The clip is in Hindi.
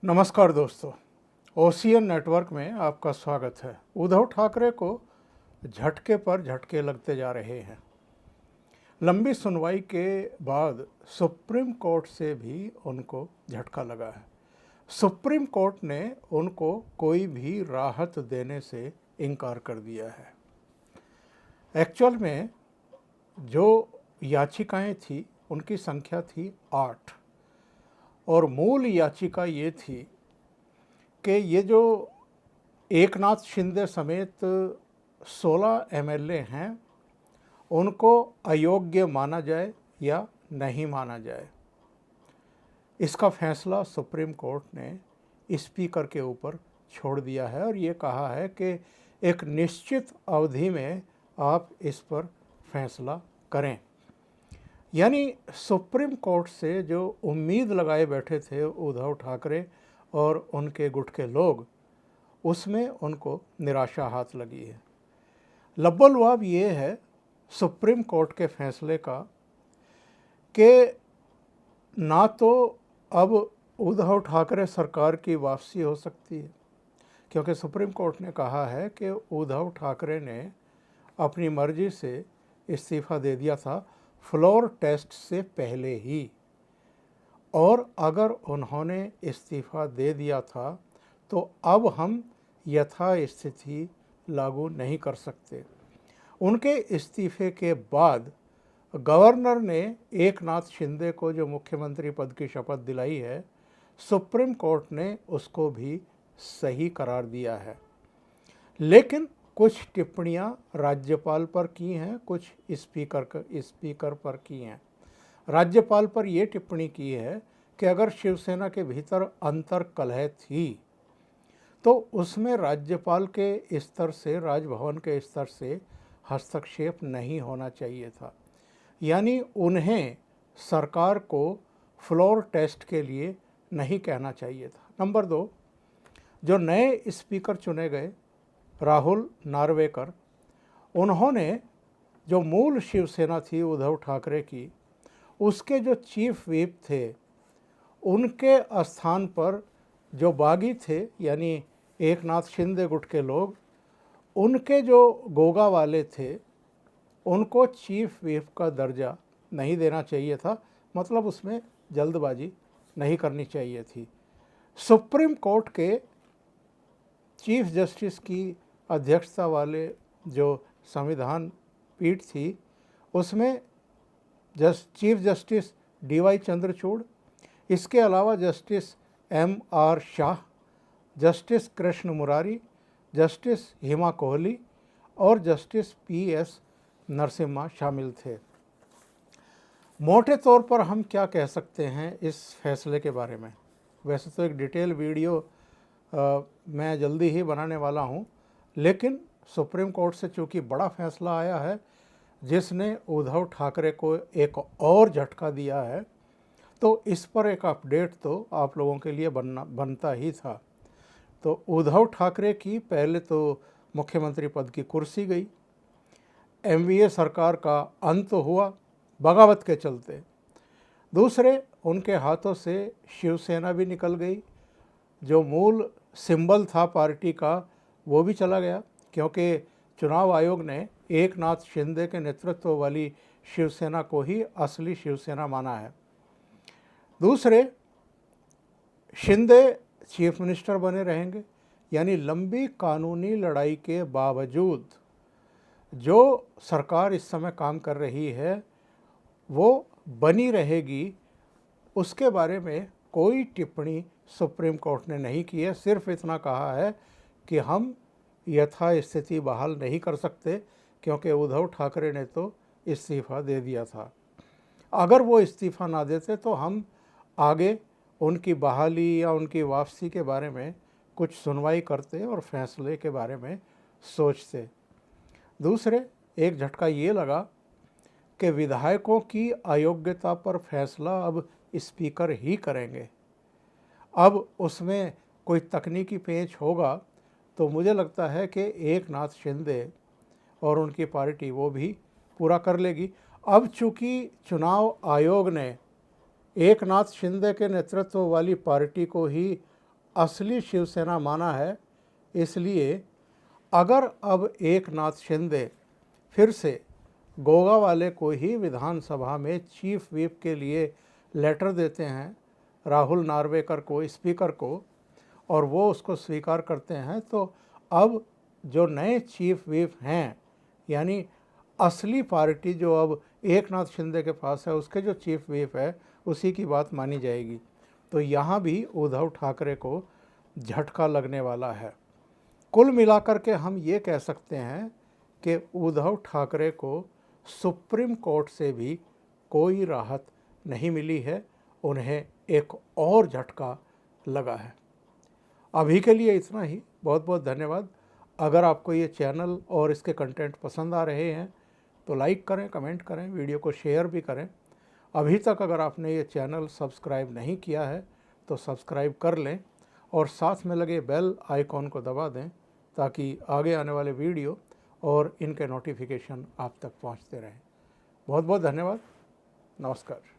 नमस्कार दोस्तों, ओशियन नेटवर्क में आपका स्वागत है। उद्धव ठाकरे को झटके पर झटके लगते जा रहे हैं। लंबी सुनवाई के बाद सुप्रीम कोर्ट से भी उनको झटका लगा है। सुप्रीम कोर्ट ने उनको कोई भी राहत देने से इनकार कर दिया है। एक्चुअल में जो याचिकाएं थी उनकी संख्या थी 8 और मूल याचिका ये थी कि ये जो एकनाथ शिंदे समेत 16 एमएलए हैं उनको अयोग्य माना जाए या नहीं माना जाए। इसका फैसला सुप्रीम कोर्ट ने स्पीकर के ऊपर छोड़ दिया है और ये कहा है कि एक निश्चित अवधि में आप इस पर फैसला करें। यानी सुप्रीम कोर्ट से जो उम्मीद लगाए बैठे थे उद्धव ठाकरे और उनके गुट के लोग, उसमें उनको निराशा हाथ लगी है। लब्बलवाब ये है सुप्रीम कोर्ट के फैसले का कि ना तो अब उद्धव ठाकरे सरकार की वापसी हो सकती है, क्योंकि सुप्रीम कोर्ट ने कहा है कि उद्धव ठाकरे ने अपनी मर्जी से इस्तीफ़ा दे दिया था फ्लोर टेस्ट से पहले ही, और अगर उन्होंने इस्तीफ़ा दे दिया था तो अब हम यथास्थिति लागू नहीं कर सकते। उनके इस्तीफ़े के बाद गवर्नर ने एकनाथ शिंदे को जो मुख्यमंत्री पद की शपथ दिलाई है, सुप्रीम कोर्ट ने उसको भी सही करार दिया है। लेकिन कुछ टिप्पणियां राज्यपाल पर की हैं, कुछ स्पीकर पर की हैं। राज्यपाल पर यह टिप्पणी की है कि अगर शिवसेना के भीतर अंतर कलह थी तो उसमें राज्यपाल के स्तर से, राजभवन के स्तर से हस्तक्षेप नहीं होना चाहिए था। यानी उन्हें सरकार को फ्लोर टेस्ट के लिए नहीं कहना चाहिए था। नंबर 2, जो नए स्पीकर चुने गए राहुल नार्वेकर, उन्होंने जो मूल शिवसेना थी उद्धव ठाकरे की, उसके जो चीफ व्हिप थे उनके स्थान पर जो बागी थे यानी एकनाथ शिंदे गुट के लोग, उनके जो गोगा वाले थे उनको चीफ व्हिप का दर्जा नहीं देना चाहिए था। मतलब उसमें जल्दबाजी नहीं करनी चाहिए थी। सुप्रीम कोर्ट के चीफ जस्टिस की अध्यक्षता वाले जो संविधान पीठ थी, उसमें चीफ जस्टिस DY चंद्रचूड़, इसके अलावा justice MR Shah, justice Krishna Murari, justice Hima Kohli और जस्टिस PS नरसिम्हा शामिल थे। मोटे तौर पर हम क्या कह सकते हैं इस फैसले के बारे में? वैसे तो एक डिटेल वीडियो मैं जल्दी ही बनाने वाला हूं, लेकिन सुप्रीम कोर्ट से चूँकि बड़ा फैसला आया है जिसने उद्धव ठाकरे को एक और झटका दिया है, तो इस पर एक अपडेट तो आप लोगों के लिए बनता ही था। तो उद्धव ठाकरे की पहले तो मुख्यमंत्री पद की कुर्सी गई, MVA सरकार का अंत हुआ बगावत के चलते। दूसरे, उनके हाथों से शिवसेना भी निकल गई, जो मूल सिंबल था पार्टी का वो भी चला गया, क्योंकि चुनाव आयोग ने एकनाथ शिंदे के नेतृत्व वाली शिवसेना को ही असली शिवसेना माना है। दूसरे, शिंदे चीफ मिनिस्टर बने रहेंगे, यानी लंबी कानूनी लड़ाई के बावजूद जो सरकार इस समय काम कर रही है वो बनी रहेगी, उसके बारे में कोई टिप्पणी सुप्रीम कोर्ट ने नहीं की है। सिर्फ इतना कहा है कि हम यथास्थिति बहाल नहीं कर सकते, क्योंकि उद्धव ठाकरे ने तो इस्तीफ़ा दे दिया था। अगर वो इस्तीफ़ा ना देते तो हम आगे उनकी बहाली या उनकी वापसी के बारे में कुछ सुनवाई करते और फैसले के बारे में सोचते। दूसरे, एक झटका ये लगा कि विधायकों की अयोग्यता पर फैसला अब स्पीकर ही करेंगे। अब उसमें कोई तकनीकी पेच होगा तो मुझे लगता है कि एकनाथ शिंदे और उनकी पार्टी वो भी पूरा कर लेगी। अब चूँकि चुनाव आयोग ने एकनाथ शिंदे के नेतृत्व वाली पार्टी को ही असली शिवसेना माना है। इसलिए अगर अब एकनाथ शिंदे फिर से गोगा वाले को ही विधानसभा में चीफ व्हिप के लिए लेटर देते हैं, राहुल नार्वेकर को, स्पीकर को, और वो उसको स्वीकार करते हैं, तो अब जो नए चीफ व्हिप हैं, यानी असली पार्टी जो अब एकनाथ शिंदे के पास है, उसके जो चीफ व्हिप है उसी की बात मानी जाएगी। तो यहाँ भी उद्धव ठाकरे को झटका लगने वाला है। कुल मिलाकर के हम ये कह सकते हैं कि उद्धव ठाकरे को सुप्रीम कोर्ट से भी कोई राहत नहीं मिली है, उन्हें एक और झटका लगा है। अभी के लिए इतना ही। बहुत बहुत धन्यवाद। अगर आपको ये चैनल और इसके कंटेंट पसंद आ रहे हैं तो लाइक करें, कमेंट करें, वीडियो को शेयर भी करें। अभी तक अगर आपने ये चैनल सब्सक्राइब नहीं किया है तो सब्सक्राइब कर लें और साथ में लगे बेल आइकॉन को दबा दें ताकि आगे आने वाले वीडियो और इनके नोटिफिकेशन आप तक पहुंचते रहें। बहुत बहुत धन्यवाद। नमस्कार।